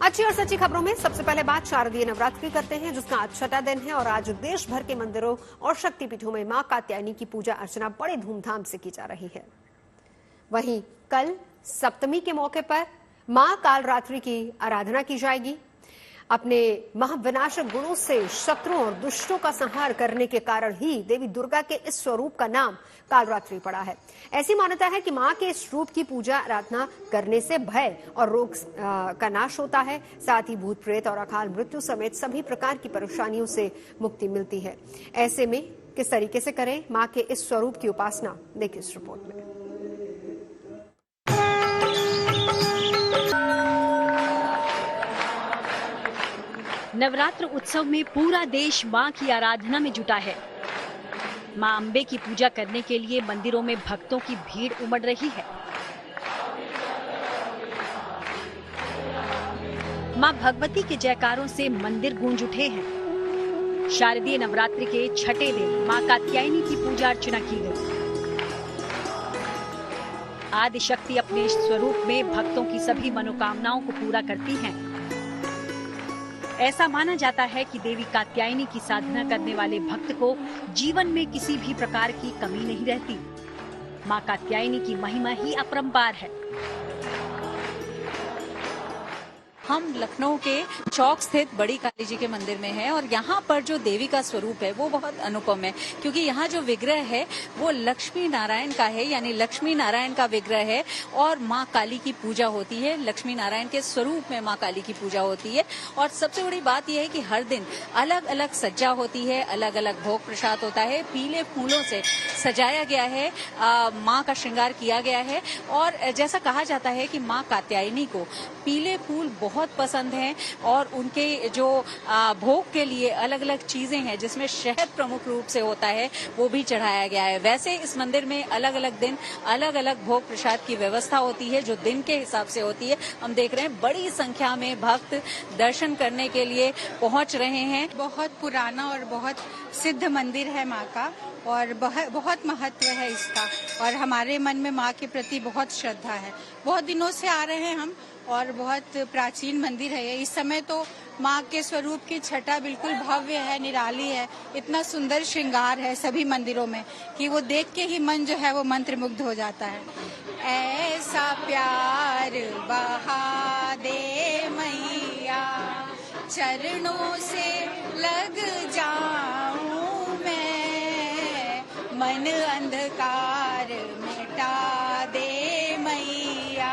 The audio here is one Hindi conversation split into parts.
अच्छी और सच्ची खबरों में सबसे पहले बात शारदीय नवरात्रि करते हैं, जिसका आज छठा दिन है और आज देश भर के मंदिरों और शक्तिपीठों में मां कात्यायनी की पूजा अर्चना बड़े धूमधाम से की जा रही है। वहीं कल सप्तमी के मौके पर मां कालरात्रि की आराधना की जाएगी। अपने महाविनाशक गुणों से शत्रुओं और दुष्टों का संहार करने के कारण ही देवी दुर्गा के इस स्वरूप का नाम कालरात्रि पड़ा है। ऐसी मान्यता है कि मां के इस रूप की पूजा आराधना करने से भय और रोग का नाश होता है, साथ ही भूत प्रेत और अकाल मृत्यु समेत सभी प्रकार की परेशानियों से मुक्ति मिलती है। ऐसे में किस तरीके से करें मां के इस स्वरूप की उपासना, देखिए इस रिपोर्ट में। नवरात्र उत्सव में पूरा देश मां की आराधना में जुटा है। मां अंबे की पूजा करने के लिए मंदिरों में भक्तों की भीड़ उमड़ रही है। मां भगवती के जयकारों से मंदिर गूंज उठे हैं। शारदीय नवरात्रि के छठे दिन मां कात्यायनी की पूजा अर्चना की गई। आदि शक्ति अपने स्वरूप में भक्तों की सभी मनोकामनाओं को पूरा करती हैं। ऐसा माना जाता है कि देवी कात्यायनी की साधना करने वाले भक्त को जीवन में किसी भी प्रकार की कमी नहीं रहती। मां कात्यायनी की महिमा ही अपरंपार है। हम लखनऊ के चौक स्थित बड़ी काली जी के मंदिर में हैं और यहाँ पर जो देवी का स्वरूप है वो बहुत अनुपम है, क्योंकि यहाँ जो विग्रह है वो लक्ष्मी नारायण का है, यानी लक्ष्मी नारायण का विग्रह है और माँ काली की पूजा होती है। लक्ष्मी नारायण के स्वरूप में माँ काली की पूजा होती है और सबसे बड़ी बात यह है कि हर दिन अलग अलग सज्जा होती है, अलग अलग भोग प्रसाद होता है, पीले फूलों से सजाया गया है, माँ का श्रृंगार किया गया है। और जैसा कहा जाता है कि माँ कात्यायनी को पीले फूल बहुत पसंद हैं और उनके जो भोग के लिए अलग अलग चीजें हैं जिसमें शहद प्रमुख रूप से होता है वो भी चढ़ाया गया है। वैसे इस मंदिर में अलग अलग दिन अलग अलग भोग प्रसाद की व्यवस्था होती है जो दिन के हिसाब से होती है। हम देख रहे हैं बड़ी संख्या में भक्त दर्शन करने के लिए पहुंच रहे हैं। बहुत पुराना और बहुत सिद्ध मंदिर है माँ का और बहुत महत्व है इसका और हमारे मन में माँ के प्रति बहुत श्रद्धा है। बहुत दिनों से आ रहे हैं हम और बहुत प्राचीन मंदिर है ये। इस समय तो माँ के स्वरूप की छटा बिल्कुल भव्य है, निराली है। इतना सुंदर श्रृंगार है सभी मंदिरों में कि वो देख के ही मन जो है वो मंत्रमुग्ध हो जाता है। ऐसा प्यार बहा दे मैया, चरणों से लग जाऊं मैं, मन अंधकार मिटा दे मैया।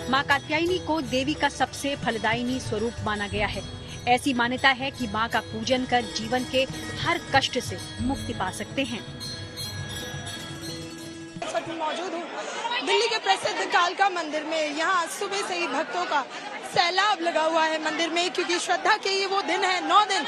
मां कात्यायनी को देवी का सबसे फलदायिनी स्वरूप माना गया है। ऐसी मान्यता है कि मां का पूजन कर जीवन के हर कष्ट से मुक्ति पा सकते हैं। मौजूद हूँ दिल्ली के प्रसिद्ध कालका मंदिर में। यहाँ सुबह से ही भक्तों का सैलाब लगा हुआ है मंदिर में, क्योंकि श्रद्धा के ये वो दिन है, 9 दिन,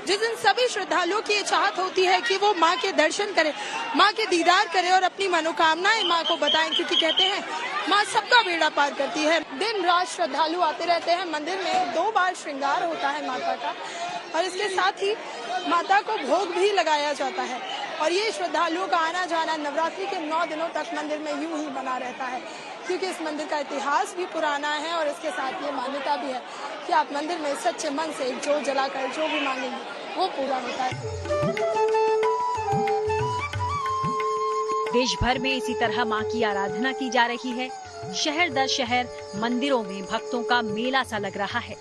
जिस दिन सभी श्रद्धालुओं की चाहत होती है कि वो माँ के दर्शन करें, माँ के दीदार करें और अपनी मनोकामनाएं माँ को बताएं, क्योंकि कहते हैं माँ सबका बेड़ा पार करती है। दिन रात श्रद्धालु आते रहते हैं मंदिर में। 2 बार श्रृंगार होता है माता का और इसके साथ ही माता को भोग भी लगाया जाता है और ये श्रद्धालुओं का आना जाना नवरात्रि के 9 दिनों तक मंदिर में यूं ही बना रहता है, क्योंकि इस मंदिर का इतिहास भी पुराना है और इसके साथ ये मान्यता भी है कि आप मंदिर में सच्चे मन से एक जोत जलाकर जो भी मांगेंगे वो पूरा होता है। देश भर में इसी तरह मां की आराधना की जा रही है। शहर दर शहर मंदिरों में भक्तों का मेला सा लग रहा है।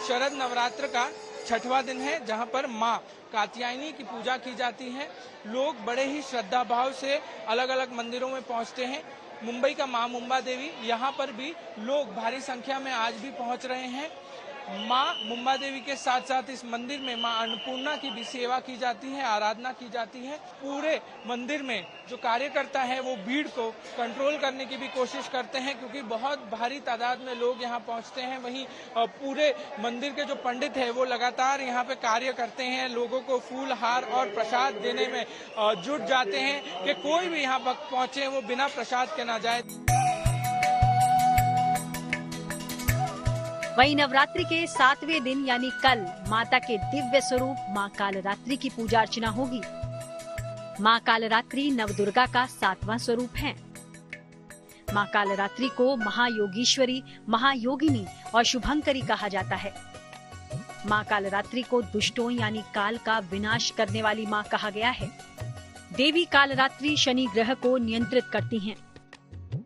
शरद नवरात्र का छठवां दिन है, जहां पर मां कात्यायनी की पूजा की जाती है। लोग बड़े ही श्रद्धा भाव से अलग अलग मंदिरों में पहुंचते हैं। मुंबई का मां मुंबा देवी, यहाँ पर भी लोग भारी संख्या में आज भी पहुंच रहे हैं। मां मुंबा देवी के साथ साथ इस मंदिर में मां अन्नपूर्णा की भी सेवा की जाती है, आराधना की जाती है। पूरे मंदिर में जो कार्यकर्ता है वो भीड़ को कंट्रोल करने की भी कोशिश करते हैं, क्योंकि बहुत भारी तादाद में लोग यहाँ पहुँचते हैं। वहीं पूरे मंदिर के जो पंडित है वो लगातार यहाँ पे कार्य करते हैं, लोगों को फूल हार और प्रसाद देने में जुट जाते हैं कि कोई भी यहाँ भक्त पहुँचे वो बिना प्रसाद के ना जाए। वहीं नवरात्रि के 7वें दिन यानी कल माता के दिव्य स्वरूप मां कालरात्रि की पूजा अर्चना होगी। माँ कालरात्रि नवदुर्गा का 7वां स्वरूप है। माँ कालरात्रि को महायोगीश्वरी, महायोगिनी और शुभंकरी कहा जाता है। माँ कालरात्रि को दुष्टों यानी काल का विनाश करने वाली माँ कहा गया है। देवी कालरात्रि शनि ग्रह को नियंत्रित करती हैं।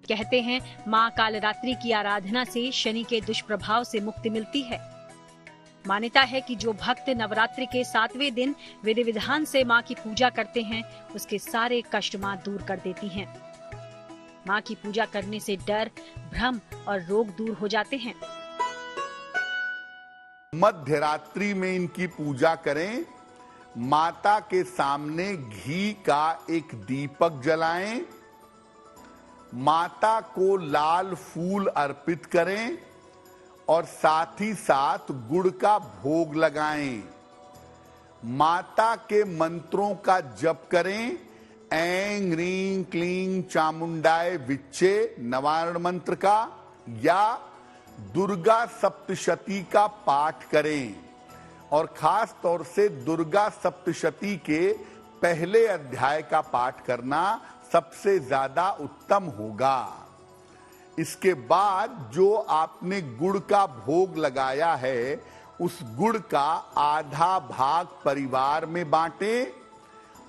कहते हैं माँ कालरात्रि की आराधना से शनि के दुष्प्रभाव से मुक्ति मिलती है। मान्यता है कि जो भक्त नवरात्रि के 7वें दिन विधि विधान से माँ की पूजा करते हैं, उसके सारे कष्ट माँ दूर कर देती हैं। माँ की पूजा करने से डर, भ्रम और रोग दूर हो जाते हैं। मध्य रात्रि में इनकी पूजा करें। माता के सामने घी का एक दीपक जलाएं। माता को लाल फूल अर्पित करें और साथ ही साथ गुड़ का भोग लगाएं। माता के मंत्रों का जप करें। ऐं ह्रीं क्लीं चामुंडाय विच्चे निवारण मंत्र का या दुर्गा सप्तशती का पाठ करें और खास तौर से दुर्गा सप्तशती के पहले अध्याय का पाठ करना सबसे ज्यादा उत्तम होगा। इसके बाद जो आपने गुड़ का भोग लगाया है, उस गुड़ का आधा भाग परिवार में बांटें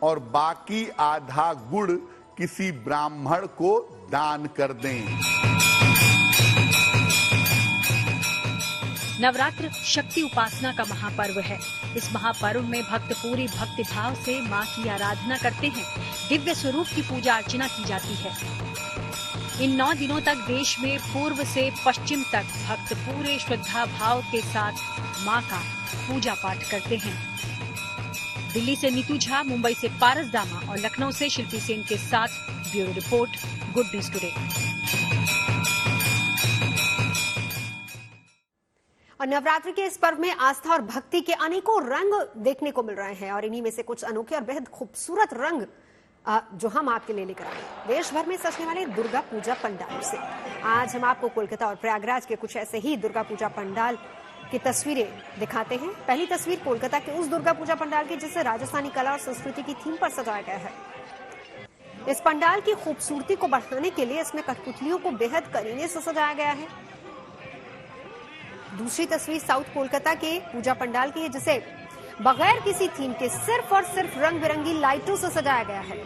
और बाकी आधा गुड़ किसी ब्राह्मण को दान कर दें। नवरात्र शक्ति उपासना का महापर्व है। इस महापर्व में भक्त पूरी भक्ति भाव से माँ की आराधना करते हैं। दिव्य स्वरूप की पूजा अर्चना की जाती है। इन 9 दिनों तक देश में पूर्व से पश्चिम तक भक्त पूरे श्रद्धा भाव के साथ माँ का पूजा पाठ करते हैं। दिल्ली से नीतू झा, मुंबई से पारस दामा और लखनऊ से शिल्पी सेन के साथ bureau report, good news today. और नवरात्रि के इस पर्व में आस्था और भक्ति के अनेकों रंग देखने को मिल रहे हैं और इन्हीं में से कुछ अनोखे और बेहद खूबसूरत रंग जो हम आपके लिए लेकर आए देश भर में सजने वाले दुर्गा पूजा पंडाल से। आज हम आपको कोलकाता और प्रयागराज के कुछ ऐसे ही दुर्गा पूजा पंडाल की तस्वीरें दिखाते हैं। पहली तस्वीर कोलकाता के उस दुर्गा पूजा पंडाल की जिसे राजस्थानी कला और संस्कृति की थीम पर सजाया गया है। इस पंडाल की खूबसूरती को बढ़ाने के लिए इसमें कठपुतलियों को बेहद करीने से सजाया गया है। दूसरी तस्वीर साउथ कोलकाता के पूजा पंडाल की है जिसे बगैर किसी थीम के सिर्फ और सिर्फ रंग बिरंगी लाइटों से सजाया गया है।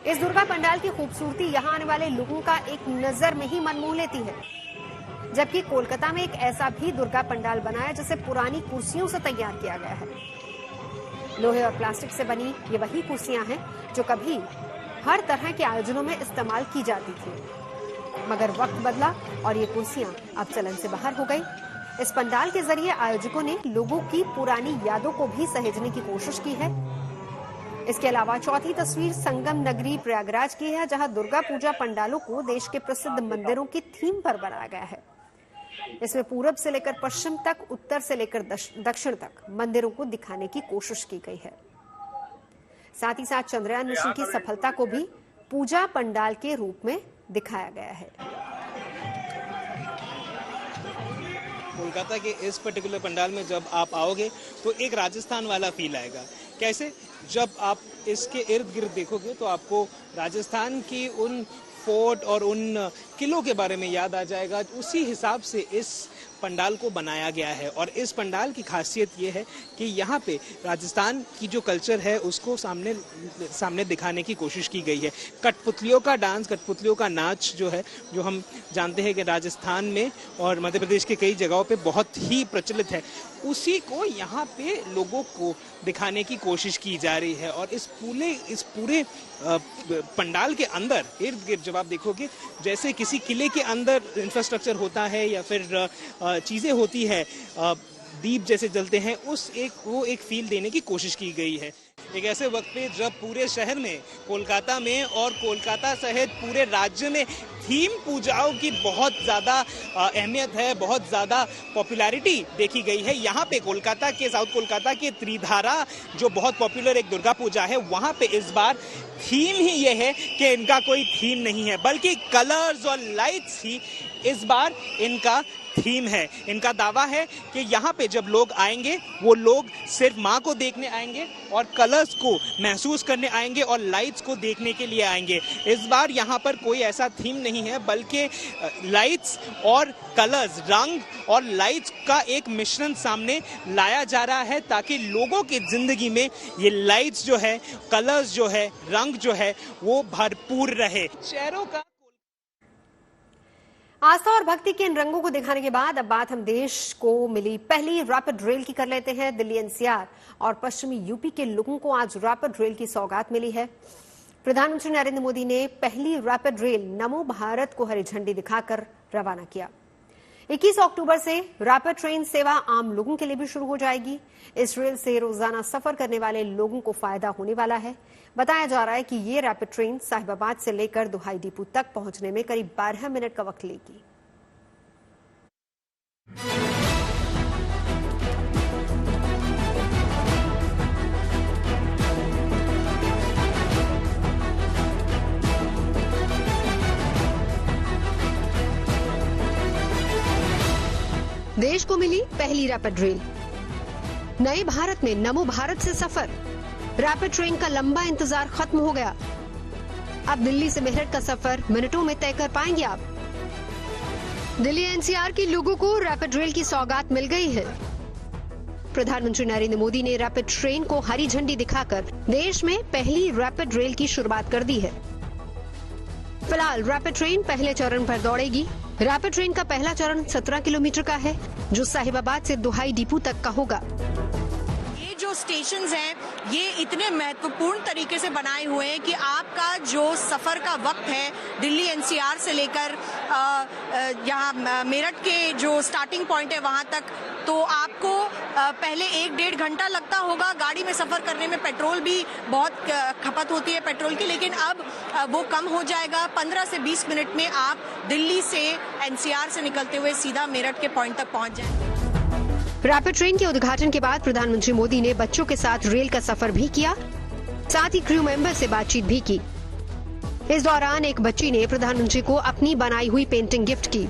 इस दुर्गा पंडाल की खूबसूरती यहां आने वाले लोगों का एक नजर में ही मन मोह लेती है। जबकि कोलकाता में एक ऐसा भी दुर्गा पंडाल बना है जिसे पुरानी कुर्सियों से तैयार किया गया है। लोहे और प्लास्टिक से बनी ये वही कुर्सियां हैं जो कभी हर तरह के आयोजनों में इस्तेमाल की जाती थी, मगर वक्त बदला और ये कुर्सियां अब चलन से बाहर हो गई। इस पंडाल के जरिए आयोजकों ने लोगों की पुरानी यादों को भी सहेजने की कोशिश की है। इसके अलावा चौथी तस्वीर संगम नगरी प्रयागराज की है जहां दुर्गा पूजा पंडालों को देश के प्रसिद्ध मंदिरों की थीम पर बनाया गया है। इसमें पूरब से लेकर पश्चिम तक, उत्तर से लेकर दक्षिण तक मंदिरों को दिखाने की कोशिश की गई है। साथ ही साथ चंद्रयान मिशन की सफलता को भी पूजा पंडाल के रूप में दिखाया गया है। कोलकाता के इस पर्टिकुलर पंडाल में जब आप आओगे तो एक राजस्थान वाला फील आएगा। कैसे? जब आप इसके इर्द गिर्द देखोगे तो आपको राजस्थान की उन फोर्ट और उन किलों के बारे में याद आ जाएगा। उसी हिसाब से इस पंडाल को बनाया गया है और इस पंडाल की खासियत ये है कि यहाँ पे राजस्थान की जो कल्चर है उसको सामने दिखाने की कोशिश की गई है। कठपुतलियों का डांस, कठपुतलियों का नाच जो है, जो हम जानते हैं कि राजस्थान में और मध्य प्रदेश के कई जगहों पे बहुत ही प्रचलित है, उसी को यहाँ पे लोगों को दिखाने की कोशिश की जा रही है। और इस पूरे पंडाल के अंदर इर्द गिर्द जब आप देखोगे जैसे किसी किले के अंदर इंफ्रास्ट्रक्चर होता है या फिर चीजें होती है, दीप जैसे जलते हैं, वो एक फील देने की कोशिश की गई है। एक ऐसे वक्त पे जब पूरे शहर में, कोलकाता में और कोलकाता सहित पूरे राज्य में थीम पूजाओं की बहुत ज़्यादा अहमियत है, बहुत ज़्यादा पॉपुलैरिटी देखी गई है। यहाँ पे कोलकाता के, साउथ कोलकाता के त्रिधारा जो बहुत पॉपुलर एक दुर्गा पूजा है, वहाँ पे इस बार थीम ही ये है कि इनका कोई थीम नहीं है बल्कि कलर्स और लाइट्स ही इस बार इनका थीम है। इनका दावा है कि यहाँ पे जब लोग आएंगे वो लोग सिर्फ माँ को देखने आएंगे और कलर्स को महसूस करने आएंगे और लाइट्स को देखने के लिए आएंगे। इस बार यहाँ पर कोई ऐसा थीम नहीं है, बल्कि लाइट्स और कलर्स, रंग और लाइट्स का एक मिश्रण सामने लाया जा रहा है ताकि लोगों की जिंदगी में ये लाइट्स जो है, कलर्स जो है, रंग जो है वो भरपूर रहे। शहरों का आस्था और भक्ति के इन रंगों को दिखाने के बाद अब बात हम देश को मिली पहली रैपिड रेल की कर लेते हैं। दिल्ली एनसीआर और पश्चिमी यूपी के लोगों को आज रैपिड रेल की सौगात मिली है। प्रधानमंत्री नरेंद्र मोदी ने पहली रैपिड रेल नमो भारत को हरी झंडी दिखाकर रवाना किया। 21 अक्टूबर से रैपिड ट्रेन सेवा आम लोगों के लिए भी शुरू हो जाएगी। इस रेल से रोजाना सफर करने वाले लोगों को फायदा होने वाला है। बताया जा रहा है कि ये रैपिड ट्रेन साहिबाबाद से लेकर दुहाई डिपो तक पहुंचने में करीब 12 मिनट का वक्त लेगी। देश को मिली पहली रैपिड रेल। नए भारत में नमो भारत से सफर। रैपिड ट्रेन का लंबा इंतजार खत्म हो गया। अब दिल्ली से मेरठ का सफर मिनटों में तय कर पाएंगे आप। दिल्ली एनसीआर के लोगों को रैपिड रेल की सौगात मिल गई है। प्रधानमंत्री नरेंद्र मोदी ने रैपिड ट्रेन को हरी झंडी दिखाकर देश में पहली रैपिड रेल की शुरुआत कर दी है। फिलहाल रैपिड ट्रेन पहले चरण पर दौड़ेगी। रैपिड ट्रेन का पहला चरण 17 किलोमीटर का है, जो साहिबाबाद से दुहाई डिपो तक का होगा। ये जो स्टेशंस हैं, ये इतने महत्वपूर्ण तरीके से बनाए हुए हैं कि आपका जो सफर का वक्त है दिल्ली एनसीआर से लेकर यहाँ मेरठ के जो स्टार्टिंग पॉइंट है वहां तक, तो आपको पहले 1-1.5 घंटा लगता होगा। गाड़ी में सफर करने में पेट्रोल भी बहुत खपत होती है पेट्रोल की, लेकिन अब वो कम हो जाएगा। 15 से 20 मिनट में आप दिल्ली से एनसीआर से निकलते हुए सीधा मेरठ के पॉइंट तक पहुंच जाएंगे। रैपिड ट्रेन के उद्घाटन के बाद प्रधानमंत्री मोदी ने बच्चों के साथ रेल का सफर भी किया, साथ ही क्रू मेंबर से बातचीत भी की। इस दौरान एक बच्ची ने प्रधानमंत्री को अपनी बनाई हुई पेंटिंग गिफ्ट की।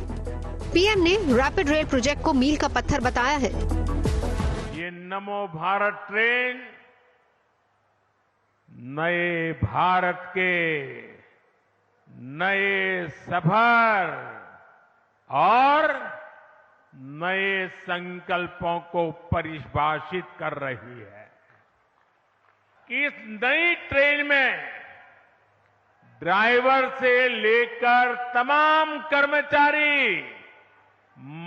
पीएम ने रैपिड रेल प्रोजेक्ट को मील का पत्थर बताया है। ये नमो भारत ट्रेन नए भारत के नए सफर और नए संकल्पों को परिभाषित कर रही है। इस नई ट्रेन में ड्राइवर से लेकर तमाम कर्मचारी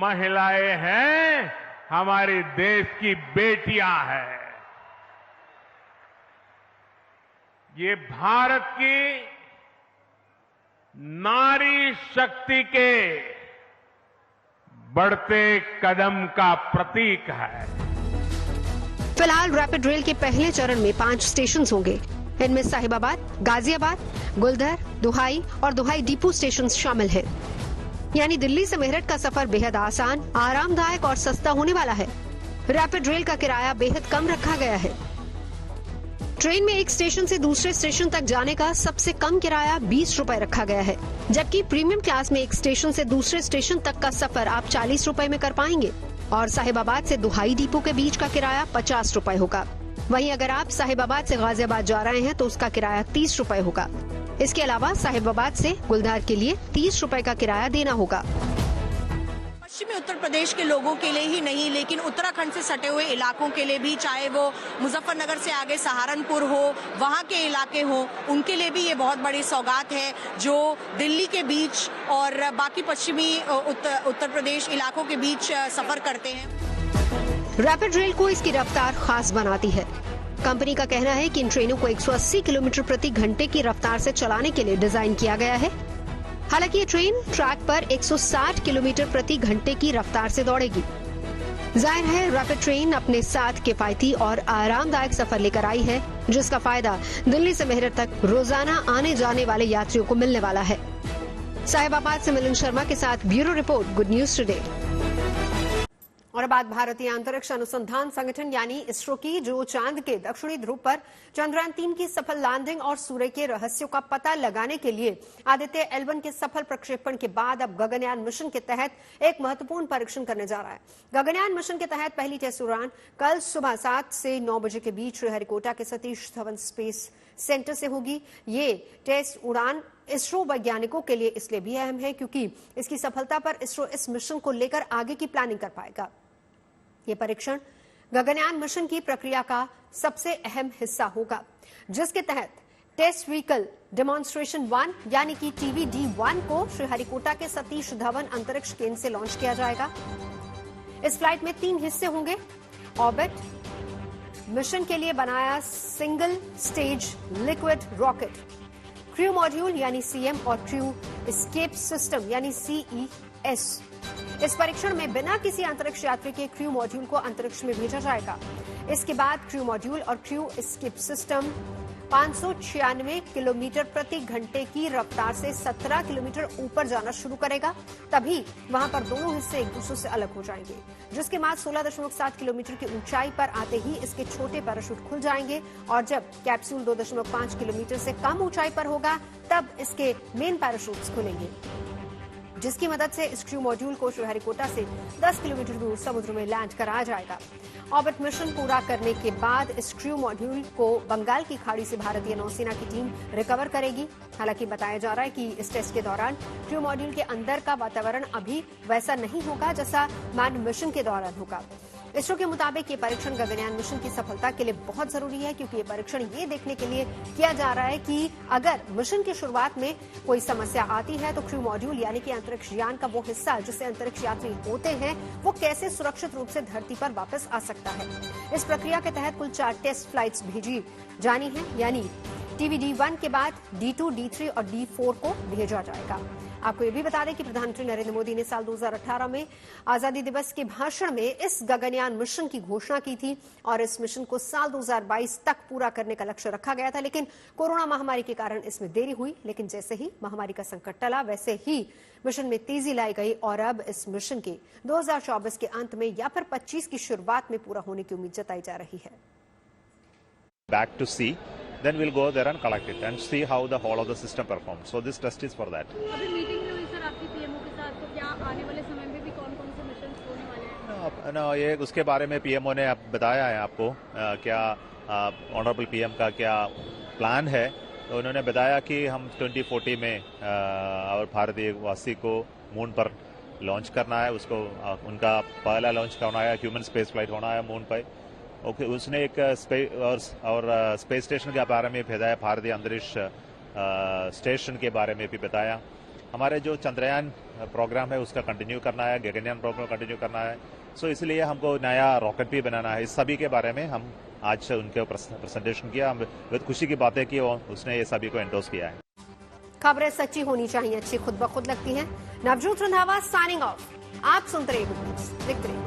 महिलाएं हैं, हमारे देश की बेटियां हैं। ये भारत की नारी शक्ति के बढ़ते कदम का प्रतीक है। फिलहाल रैपिड रेल के पहले चरण में 5 स्टेशन होंगे। इनमें साहिबाबाद, गाजियाबाद, गुलधर, दुहाई और दुहाई डिपो स्टेशन शामिल हैं। यानी दिल्ली से मेरठ का सफर बेहद आसान, आरामदायक और सस्ता होने वाला है। रैपिड रेल का किराया बेहद कम रखा गया है। ट्रेन में एक स्टेशन से दूसरे स्टेशन तक जाने का सबसे कम किराया 20 रुपए रखा गया है, जबकि प्रीमियम क्लास में एक स्टेशन से दूसरे स्टेशन तक का सफर आप 40 रुपए में कर पाएंगे और साहिबाबाद से दुहाई डिपो के बीच का किराया 50 रुपए होगा। वहीं अगर आप साहिबाबाद से गाजियाबाद जा रहे हैं तो उसका किराया 30 रुपए होगा। इसके अलावा साहिबाबाद से गुलदार के लिए 30 रुपए का किराया देना होगा। पश्चिमी उत्तर प्रदेश के लोगों के लिए ही नहीं, लेकिन उत्तराखंड से सटे हुए इलाकों के लिए भी, चाहे वो मुजफ्फरनगर से आगे सहारनपुर हो, वहां के इलाके हो, उनके लिए भी ये बहुत बड़ी सौगात है जो दिल्ली के बीच और बाकी पश्चिमी उत्तर प्रदेश इलाकों के बीच सफर करते हैं। रैपिड रेल को इसकी रफ्तार खास बनाती है। कंपनी का कहना है कि इन ट्रेनों को 180 किलोमीटर प्रति घंटे की रफ्तार से चलाने के लिए डिजाइन किया गया है। हालांकि ये ट्रेन ट्रैक पर 160 किलोमीटर प्रति घंटे की रफ्तार से दौड़ेगी। जाहिर है रैपिड ट्रेन अपने साथ किफायती और आरामदायक सफर लेकर आई है, जिसका फायदा दिल्ली से मेरठ तक रोजाना आने जाने वाले यात्रियों को मिलने वाला है। साहिबाबाद से मिलन शर्मा के साथ bureau report, good news today. और अब बात भारतीय अंतरिक्ष अनुसंधान संगठन यानी इसरो की, जो चांद के दक्षिणी ध्रुव पर चंद्रयान 3 की सफल लैंडिंग और सूर्य के रहस्यों का पता लगाने के लिए आदित्य L1 के सफल प्रक्षेपण के बाद अब गगनयान मिशन के तहत एक महत्वपूर्ण परीक्षण करने जा रहा है। गगनयान मिशन के तहत पहली टेस्ट उड़ान कल सुबह 7 से 9 बजे के बीच श्रीहरिकोटा के सतीश धवन स्पेस सेंटर से होगी। ये टेस्ट उड़ान इसरो वैज्ञानिकों के लिए इसलिए भी अहम है क्योंकि इसकी सफलता पर इसरो इस मिशन को लेकर आगे की प्लानिंग कर पाएगा। ये परीक्षण गगनयान मिशन की प्रक्रिया का सबसे अहम हिस्सा होगा, जिसके तहत टेस्ट व्हीकल डेमोन्स्ट्रेशन 1 यानी कि TVD-1 को श्रीहरिकोटा के सतीश धवन अंतरिक्ष केंद्र से लॉन्च किया जाएगा। इस फ्लाइट में 3 हिस्से होंगे। ऑर्बिट मिशन के लिए बनाया single stage liquid rocket, crew module यानी CM और क्रू एस्केप सिस्टम यानी CES। इस परीक्षण में बिना किसी अंतरिक्ष यात्री के क्रू मॉड्यूल को अंतरिक्ष में भेजा जाएगा। इसके बाद क्रू मॉड्यूल और क्रू एस्केप सिस्टम 596 किलोमीटर प्रति घंटे की रफ्तार से 17 किलोमीटर ऊपर जाना शुरू करेगा। तभी वहां पर दोनों हिस्से एक दूसरे से अलग हो जाएंगे, जिसके बाद 16.7 किलोमीटर की ऊंचाई पर आते ही इसके छोटे पैराशूट खुल जाएंगे और जब कैप्सूल 2.5 किलोमीटर से कम ऊंचाई पर होगा तब इसके मेन पैराशूट्स खुलेंगे, जिसकी मदद से इस क्रू मॉड्यूल को श्रीहरिकोटा से 10 किलोमीटर दूर समुद्र में लैंड कराया जाएगा। ऑर्बिट मिशन पूरा करने के बाद इस क्रू मॉड्यूल को बंगाल की खाड़ी से भारतीय नौसेना की टीम रिकवर करेगी। हालांकि बताया जा रहा है कि इस टेस्ट के दौरान क्रू मॉड्यूल के अंदर का वातावरण अभी वैसा नहीं होगा जैसा मैन मिशन के दौरान होगा। इसरो के मुताबिक ये परीक्षण गगनयान मिशन की सफलता के लिए बहुत जरूरी है, क्योंकि ये परीक्षण ये देखने के लिए किया जा रहा है कि अगर मिशन की शुरुआत में कोई समस्या आती है तो क्रू मॉड्यूल यानी कि अंतरिक्ष यान का वो हिस्सा जिससे अंतरिक्ष यात्री होते हैं वो कैसे सुरक्षित रूप से धरती पर वापस आ सकता है। इस प्रक्रिया के तहत कुल 4 टेस्ट फ्लाइट्स भेजी जानी है, यानी TVD-1 के बाद D2, D3 और D4 को भेजा जाएगा। आपको ये भी बता दें कि प्रधानमंत्री नरेंद्र मोदी ने साल 2018 में आजादी दिवस के भाषण में इस गगनयान मिशन की घोषणा की थी और इस मिशन को साल 2022 तक पूरा करने का लक्ष्य रखा गया था, लेकिन कोरोना महामारी के कारण इसमें देरी हुई। लेकिन जैसे ही महामारी का संकट टला वैसे ही मिशन में तेजी लाई गई और अब इस मिशन के 2024 के अंत में या फिर 25 की शुरुआत में पूरा होने की उम्मीद जताई जा रही है। Back to sea, then we'll go there and collect it and see how the whole of the system performs. So this test is for that. अभी मीटिंग हुई सर आपकी पीएमओ के साथ, तो क्या आने वाले समय में भी कौन-कौन से मिशन होने वाले हैं? No, ये उसके बारे में पीएमओ ने बताया है आपको क्या ऑनरेबल पीएम का क्या प्लान है। तो उन्होंने बताया कि हम 2040 में और भारतीय वासी को मून पर लॉन्च करना है, उसको उनका पहला लॉन्च करना है, ह्यूमन स्पेस फ्लाइट होना है मून पर। ओके, उसने एक स्पेस स्टेशन के बारे में बताया, भारतीय अंतरिक्ष स्टेशन के बारे में भी बताया। हमारे जो चंद्रयान प्रोग्राम है उसका कंटिन्यू करना है, गगनयान प्रोग्राम कंटिन्यू करना है। सो इसलिए हमको नया रॉकेट भी बनाना है। इस सभी के बारे में हम आज उनके प्रेजेंटेशन किया। हम बहुत खुशी की बात है कि उसने ये सभी को एंडोर्स किया है। खबरें सच्ची होनी चाहिए, अच्छी खुद ब खुद लगती हैं। Navjot Randhawa signing off. आप सुनते रहिए, देखते रहिए।